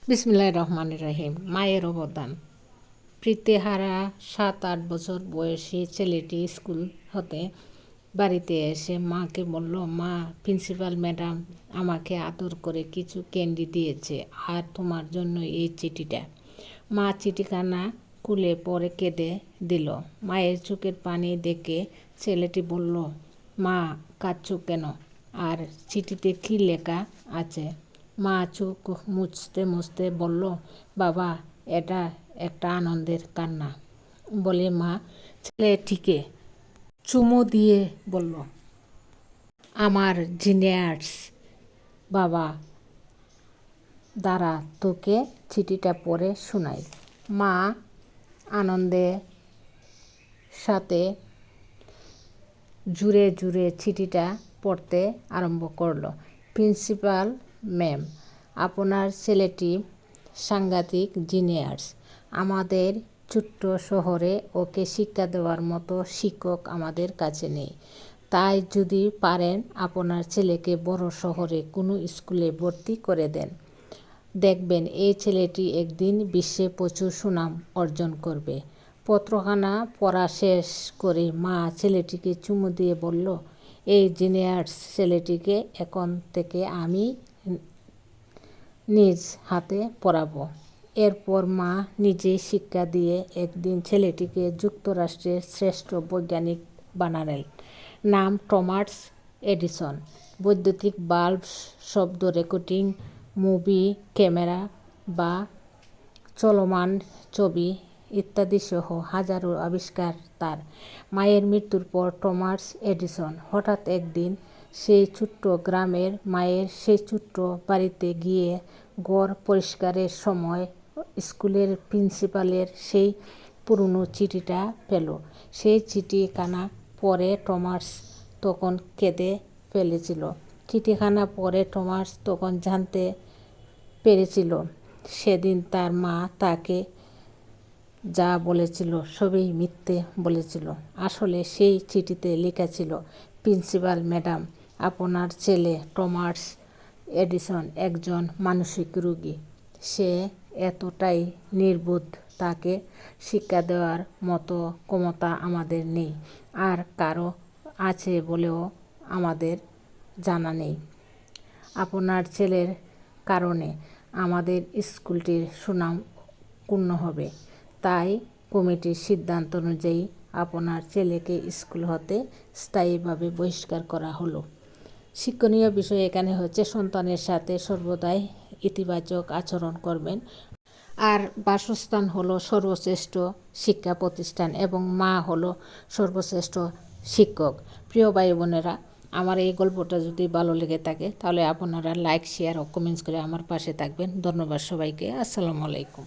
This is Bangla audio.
বিসমিল্লাহির রহমানির রহিম। মায়ের অবদান। প্রীতিহারা 7-8 বছর বয়সী ছেলেটি স্কুল হতে বাড়িতে এসে মাকে বলল, মা, প্রিন্সিপাল ম্যাডাম আমাকে আদর করে কিছু ক্যান্ডি দিয়েছে, আর তোমার জন্য এই চিঠিটা। মা চিঠিখানা খুলে পরে কেঁদে দিল। মায়ের চোখের পানি দেখে ছেলেটি বলল, মা, কাঁদছো কেন? আর চিঠিতে কী লেখা আছে? মা চোখ মুছতে মুছতে বলল, বাবা, এটা একটা আনন্দের কান্না। বলে মা ছেলেটিকে চুমু দিয়ে বলল, আমার জিনিয়াস বাবা, দাঁড়া, তোকে চিঠিটা পড়ে শোনাই। মা আনন্দের সাথে জুড়ে জুড়ে চিঠিটা পড়তে আরম্ভ করলো। প্রিন্সিপাল ম্যাম, আপনার ছেলেটি সাংঘাতিক জিনিয়াস। আমাদের ছোট্ট শহরে ওকে শিক্ষা দেওয়ার মতো শিক্ষক আমাদের কাছে নেই। তাই যদি পারেন আপনার ছেলেকে বড় শহরে কোনো স্কুলে ভর্তি করে দেন। দেখবেন এই ছেলেটি একদিন বিশ্বে প্রচুর সুনাম অর্জন করবে। পত্রখানা পড়া শেষ করে মা ছেলেটিকে চুমু দিয়ে বলল, এই জিনিয়াস ছেলেটিকে এখন থেকে আমি নিজ হাতে পড়াবো। এরপর মা নিজেই শিক্ষা দিয়ে একদিন ছেলেটিকে যুক্তরাষ্ট্রের শ্রেষ্ঠ বৈজ্ঞানিক বানালেন। নাম টমাস এডিসন। বৈদ্যুতিক বাল্ব, শব্দ রেকর্ডিং, মুভি ক্যামেরা বা চলমান ছবি ইত্যাদি সহ হাজারো আবিষ্কার তার। মায়ের মৃত্যুর পর টমাস এডিসন হঠাৎ একদিন সেই ছোট্ট গ্রামের মায়ের সেই ছোট্ট বাড়িতে গিয়ে ঘর পরিষ্কারের সময় স্কুলের প্রিন্সিপালের সেই পুরনো চিঠিটা পেল। সেই চিঠিখানা পড়ে টমাস তখন কেঁদে ফেলেছিল। চিঠিখানা পড়ে টমাস তখন জানতে পেরেছিল সেদিন তার মা তাকে যা বলেছিল সবই মিথ্যে বলেছিল। আসলে সেই চিঠিতে লেখা ছিল, প্রিন্সিপাল ম্যাডাম, আপনার ছেলে টমাস এডিসন একজন মানসিক রোগী। সে এতটাই নির্বোধ, তাকে শিক্ষা দেওয়ার মতো ক্ষমতা আমাদের নেই, আর কারো আছে বলেও আমাদের জানা নেই। আপনার ছেলের কারণে আমাদের স্কুলটির সুনাম ক্ষুণ্ণ হবে। তাই কমিটির সিদ্ধান্ত অনুযায়ী আপনার ছেলেকে স্কুল হতে স্থায়ীভাবে বহিষ্কার করা হলো। শিক্ষণীয় বিষয় এখানে হচ্ছে সন্তানের সাথে সর্বদাই ইতিবাচক আচরণ করবেন। আর বাসস্থান হলো সর্বশ্রেষ্ঠ শিক্ষা প্রতিষ্ঠান এবং মা হলো সর্বশ্রেষ্ঠ শিক্ষক। প্রিয় ভাই বোনেরা, আমার এই গল্পটা যদি ভালো লেগে থাকে তাহলে আপনারা লাইক, শেয়ার ও কমেন্টস করে আমার পাশে থাকবেন। ধন্যবাদ সবাইকে। আসসালামু আলাইকুম।